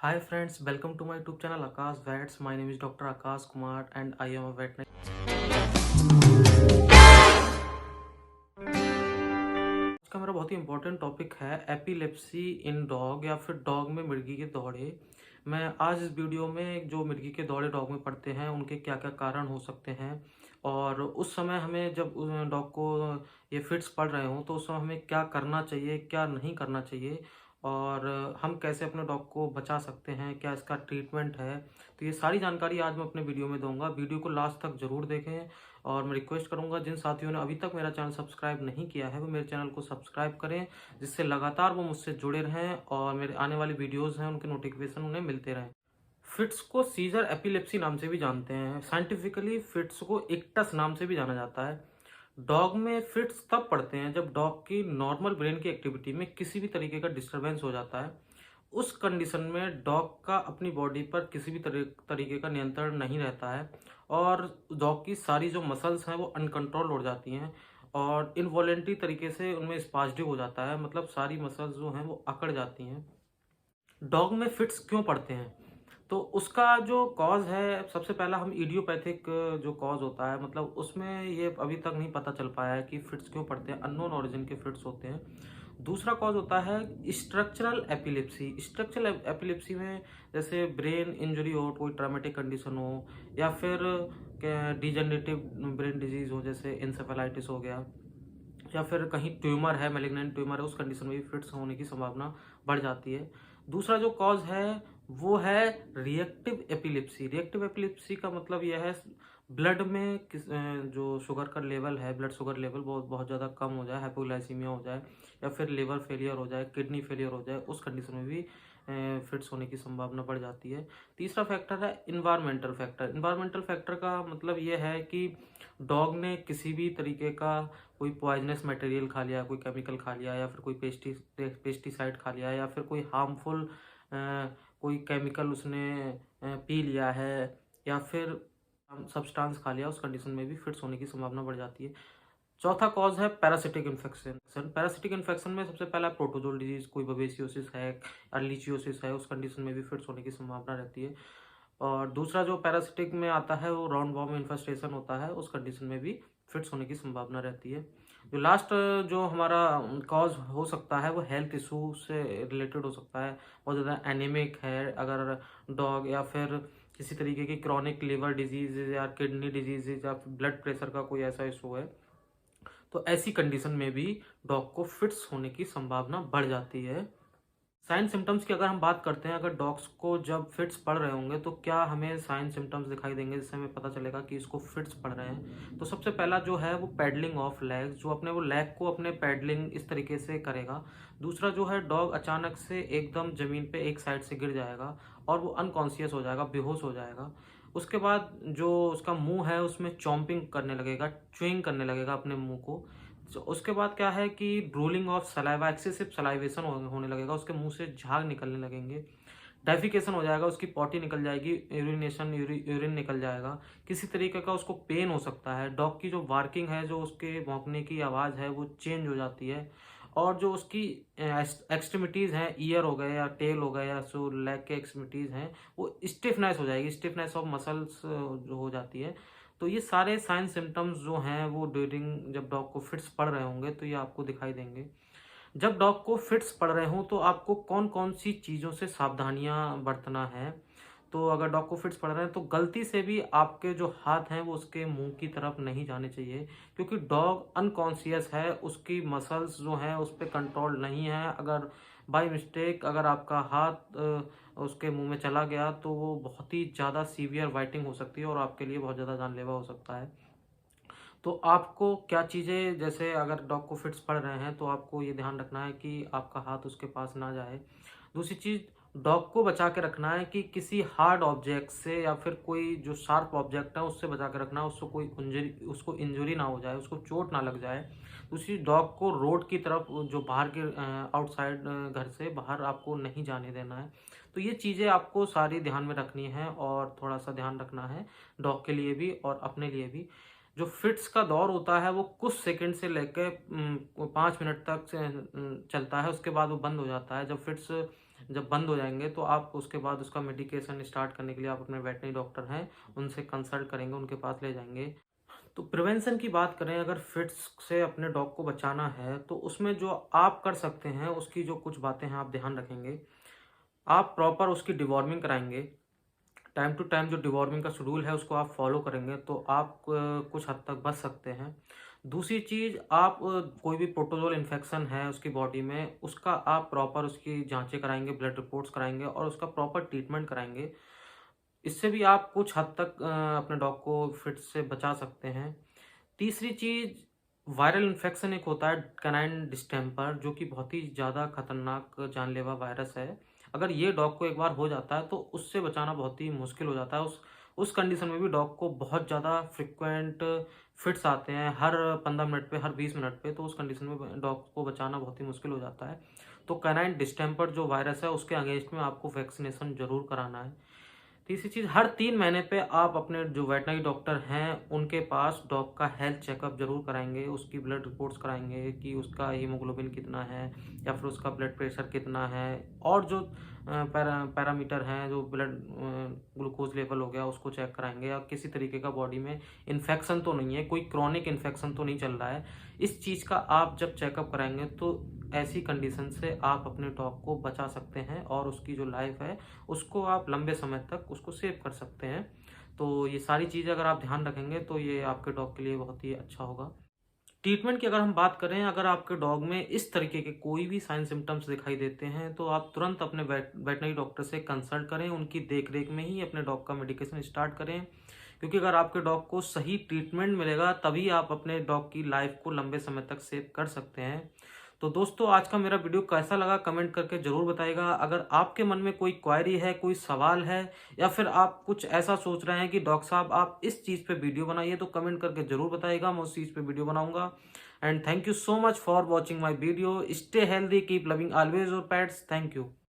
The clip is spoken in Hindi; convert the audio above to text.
Hi friends, welcome to my YouTube channel Akash Vets. My name is Dr. Akash Kumar and I am a veterinary. आज का मेरा बहुत ही इंपॉर्टेंट टॉपिक है एपिलेप्सी इन डॉग या फिर डॉग में मिर्गी के दौरे। मैं आज इस वीडियो में जो मिर्गी के दौरे डॉग में पड़ते हैं उनके क्या क्या कारण हो सकते हैं और उस समय हमें जब डॉग को ये फिट्स पड़ रहे हों तो उस समय हमें क्या करना चाहिए क्या नहीं करना चाहिए और हम कैसे अपने डॉग को बचा सकते हैं, क्या इसका ट्रीटमेंट है। तो ये सारी जानकारी आज मैं अपने वीडियो में दूंगा। वीडियो को लास्ट तक जरूर देखें और मैं रिक्वेस्ट करूंगा जिन साथियों ने अभी तक मेरा चैनल सब्सक्राइब नहीं किया है वो मेरे चैनल को सब्सक्राइब करें, जिससे लगातार वो मुझसे जुड़े रहें और मेरे आने वाली वीडियोस हैं उनके नोटिफिकेशन उन्हें मिलते रहें। फिट्स को सीजर एपिलेप्सी नाम से भी जानते हैं। साइंटिफिकली फिट्स को इक्टस नाम से भी जाना जाता है। डॉग में फिट्स तब पड़ते हैं जब डॉग की नॉर्मल ब्रेन की एक्टिविटी में किसी भी तरीके का डिस्टरबेंस हो जाता है। उस कंडीशन में डॉग का अपनी बॉडी पर किसी भी तरीके का नियंत्रण नहीं रहता है और डॉग की सारी जो मसल्स हैं वो अनकंट्रोल हो जाती हैं और इनवॉलेंटरी तरीके से उनमें स्पास्टिक हो जाता है, मतलब सारी मसल्स जो हैं वो अकड़ जाती हैं। डॉग में फिट्स क्यों पड़ते हैं? तो उसका जो कॉज है, सबसे पहला हम इडियोपैथिक जो कॉज होता है, मतलब उसमें ये अभी तक नहीं पता चल पाया है कि फिट्स क्यों पड़ते हैं, अननोन ओरिजिन के फिट्स होते हैं। दूसरा कॉज होता है स्ट्रक्चरल एपिलेप्सी। स्ट्रक्चरल एपिलेप्सी में जैसे ब्रेन इंजरी हो, कोई ट्रामेटिक कंडीशन हो या फिर डिजेनरेटिव ब्रेन डिजीज हो जैसे इंसेफेलाइटिस हो गया या फिर कहीं ट्यूमर है, मैलिग्नेंट ट्यूमर है, उस कंडीशन में भी फिट्स होने की संभावना बढ़ जाती है। दूसरा जो कॉज है वो है रिएक्टिव एपिलेप्सी। रिएक्टिव एपिलेप्सी का मतलब यह है ब्लड में जो शुगर का लेवल है, ब्लड शुगर लेवल बहुत बहुत ज़्यादा कम हो जाए, हाइपोग्लाइसीमिया हो जाए या फिर लिवर फेलियर हो जाए, किडनी फेलियर हो जाए, उस कंडीशन में भी फिट्स होने की संभावना बढ़ जाती है। तीसरा फैक्टर है इन्वायरमेंटल फैक्टर। इन्वायरमेंटल फैक्टर का मतलब ये है कि डॉग ने किसी भी तरीके का कोई पॉइजनस मटेरियल खा लिया, कोई केमिकल खा लिया या फिर कोई पेस्टिसाइड खा लिया या फिर कोई हार्मफुल कोई केमिकल उसने पी लिया है या फिर सब्सटेंस खा लिया, उस कंडीशन में भी फिट्स होने की संभावना बढ़ जाती है। चौथा कॉज है पैरासिटिक इन्फेक्शन। पैरासिटिक इन्फेक्शन में सबसे पहला प्रोटोजोल डिजीज, कोई बवेसियोसिस है, अर्लीचियोसिस है, उस कंडीशन में भी फिट्स होने की संभावना रहती है। और दूसरा जो पैरासिटिक में आता है वो राउंड वॉर्म इन्फेस्टेशन होता है, उस कंडीशन में भी फिट्स होने की संभावना रहती है। जो लास्ट जो हमारा कॉज हो सकता है वो हेल्थ इशू से रिलेटेड हो सकता है। बहुत ज़्यादा एनीमिक है अगर डॉग, या फिर किसी तरीके की क्रॉनिक लिवर डिजीज या किडनी डिजीज या ब्लड प्रेशर का कोई ऐसा इशू है, तो ऐसी कंडीशन में भी डॉग को फिट्स होने की संभावना बढ़ जाती है। साइन सिम्टम्स की अगर हम बात करते हैं, अगर डॉग्स को जब फिट्स पड़ रहे होंगे तो क्या हमें साइन सिम्टम्स दिखाई देंगे जिससे हमें पता चलेगा कि इसको फिट्स पड़ रहे हैं। तो सबसे पहला जो है वो पैडलिंग ऑफ लेग्स, जो अपने वो लेग को अपने पैडलिंग इस तरीके से करेगा। दूसरा जो है डॉग अचानक से एकदम जमीन पे एक साइड से गिर जाएगा और वो अनकॉन्शियस हो जाएगा, बेहोश हो जाएगा। उसके बाद जो उसका मुंह है उसमें चॉम्पिंग करने लगेगा, च्युइंग करने लगेगा अपने मुंह को। उसके बाद क्या है कि drooling of saliva, excessive salivation होने लगेगा, उसके मुंह से झाग निकलने लगेंगे। डेफिकेशन हो जाएगा, उसकी पॉटी निकल जाएगी, यूरिनेशन यूरिन निकल जाएगा। किसी तरीके का उसको पेन हो सकता है। डॉग की जो बार्किंग है, जो उसके भौंकने की आवाज़ है वो चेंज हो जाती है। और जो उसकी एक्सट्रीमिटीज़ हैं, ईयर हो गए या टेल हो गए या जो लेग के एक्सट्रीमिटीज़ हैं, वो स्टिफनेस हो जाएगी, स्टिफनेस ऑफ मसल्स जो हो जाती है। तो ये सारे साइन सिम्टम्स जो हैं वो ड्यूरिंग जब डॉग को फिट्स पड़ रहे होंगे तो ये आपको दिखाई देंगे। जब डॉग को फिट्स पड़ रहे हों तो आपको कौन कौन सी चीज़ों से सावधानियां बरतना है। तो अगर डॉग को फिट्स पड़ रहे हैं तो गलती से भी आपके जो हाथ हैं वो उसके मुंह की तरफ नहीं जाने चाहिए, क्योंकि डॉग अनकॉन्शियस है, उसकी मसल्स जो हैं उस पर कंट्रोल नहीं है। अगर बाय मिस्टेक अगर आपका हाथ उसके मुंह में चला गया तो वो बहुत ही ज़्यादा सीवियर वाइटिंग हो सकती है और आपके लिए बहुत ज़्यादा जानलेवा हो सकता है। तो आपको क्या चीज़ें, जैसे अगर डॉग को फिट्स पड़ रहे हैं तो आपको ये ध्यान रखना है कि आपका हाथ उसके पास ना जाए। दूसरी चीज़, डॉग को बचा के रखना है कि किसी हार्ड ऑब्जेक्ट से या फिर कोई जो शार्प ऑब्जेक्ट है उससे बचा के रखना है, उसको इंजरी ना हो जाए, उसको चोट ना लग जाए। दूसरी, डॉग को रोड की तरफ, जो बाहर के आउटसाइड घर से बाहर आपको नहीं जाने देना है। तो ये चीज़ें आपको सारी ध्यान में रखनी है और थोड़ा सा ध्यान रखना है डॉग के लिए भी और अपने लिए भी। जो फिट्स का दौर होता है वो कुछ सेकंड से लेकर 5 मिनट तक चलता है, उसके बाद वो बंद हो जाता है। जब फिट्स जब बंद हो जाएंगे तो आप उसके बाद उसका मेडिकेशन स्टार्ट करने के लिए आप अपने वेटनरी डॉक्टर हैं उनसे कंसल्ट करेंगे, उनके पास ले जाएंगे। तो प्रिवेंशन की बात करें, अगर फिट्स से अपने डॉग को बचाना है तो उसमें जो आप कर सकते हैं उसकी जो कुछ बातें हैं आप ध्यान रखेंगे। आप प्रॉपर उसकी डिवॉर्मिंग कराएंगे, टाइम टू टाइम जो डिवॉर्मिंग का शेड्यूल है उसको आप फॉलो करेंगे तो आप कुछ हद तक बच सकते हैं। दूसरी चीज़, आप कोई भी प्रोटोजोल इन्फेक्शन है उसकी बॉडी में, उसका आप प्रॉपर उसकी जांचें कराएंगे, ब्लड रिपोर्ट्स कराएंगे और उसका प्रॉपर ट्रीटमेंट कराएंगे। इससे भी आप कुछ हद तक अपने डॉग को फिट से बचा सकते हैं। तीसरी चीज़, वायरल इन्फेक्शन एक होता है कैनाइन डिस्टेम्पर, जो कि बहुत ही ज़्यादा खतरनाक जानलेवा वायरस है। अगर ये डॉग को एक बार हो जाता है तो उससे बचाना बहुत ही मुश्किल हो जाता है। उस कंडीशन में भी डॉग को बहुत ज़्यादा फ्रिक्वेंट फिट्स आते हैं, हर 15 मिनट पे, हर 20 मिनट पे, तो उस कंडीशन में डॉग को बचाना बहुत ही मुश्किल हो जाता है। तो कैनाइन डिस्टेम्पर जो वायरस है उसके अगेंस्ट में आपको वैक्सीनेशन ज़रूर कराना है। तीसरी चीज़, हर 3 महीने पे आप अपने जो वेटनरी डॉक्टर हैं उनके पास डॉग का हेल्थ चेकअप जरूर कराएंगे, उसकी ब्लड रिपोर्ट्स कराएंगे कि उसका हीमोग्लोबिन कितना है या फिर उसका ब्लड प्रेशर कितना है, और जो पैरामीटर हैं, जो ब्लड ग्लूकोज लेवल हो गया उसको चेक कराएंगे। और किसी तरीके का बॉडी में इन्फेक्शन तो नहीं है, कोई क्रॉनिक इन्फेक्शन तो नहीं चल रहा है। इस चीज़ का आप जब चेकअप कराएंगे तो ऐसी कंडीशन से आप अपने डॉग को बचा सकते हैं और उसकी जो लाइफ है उसको आप लंबे समय तक उसको सेव कर सकते हैं। तो ये सारी चीज़ें अगर आप ध्यान रखेंगे तो ये आपके डॉग के लिए बहुत ही अच्छा होगा। ट्रीटमेंट की अगर हम बात करें, अगर आपके डॉग में इस तरीके के कोई भी साइन सिम्टम्स दिखाई देते हैं तो आप तुरंत अपने वेटनरी डॉक्टर से कंसल्ट करें, उनकी देख-रेख में ही अपने डॉग का मेडिकेशन स्टार्ट करें। क्योंकि अगर आपके डॉग को सही ट्रीटमेंट मिलेगा तभी आप अपने डॉग की लाइफ को लंबे समय तक सेव कर सकते हैं। तो दोस्तों, आज का मेरा वीडियो कैसा लगा कमेंट करके ज़रूर बताइएगा। अगर आपके मन में कोई क्वेरी है, कोई सवाल है, या फिर आप कुछ ऐसा सोच रहे हैं कि डॉक्टर साहब आप इस चीज़ पे वीडियो बनाइए, तो कमेंट करके ज़रूर बताइएगा, मैं उस चीज़ पे वीडियो बनाऊंगा। And thank you so much for watching my video. Stay healthy, keep loving always your pets. Thank you.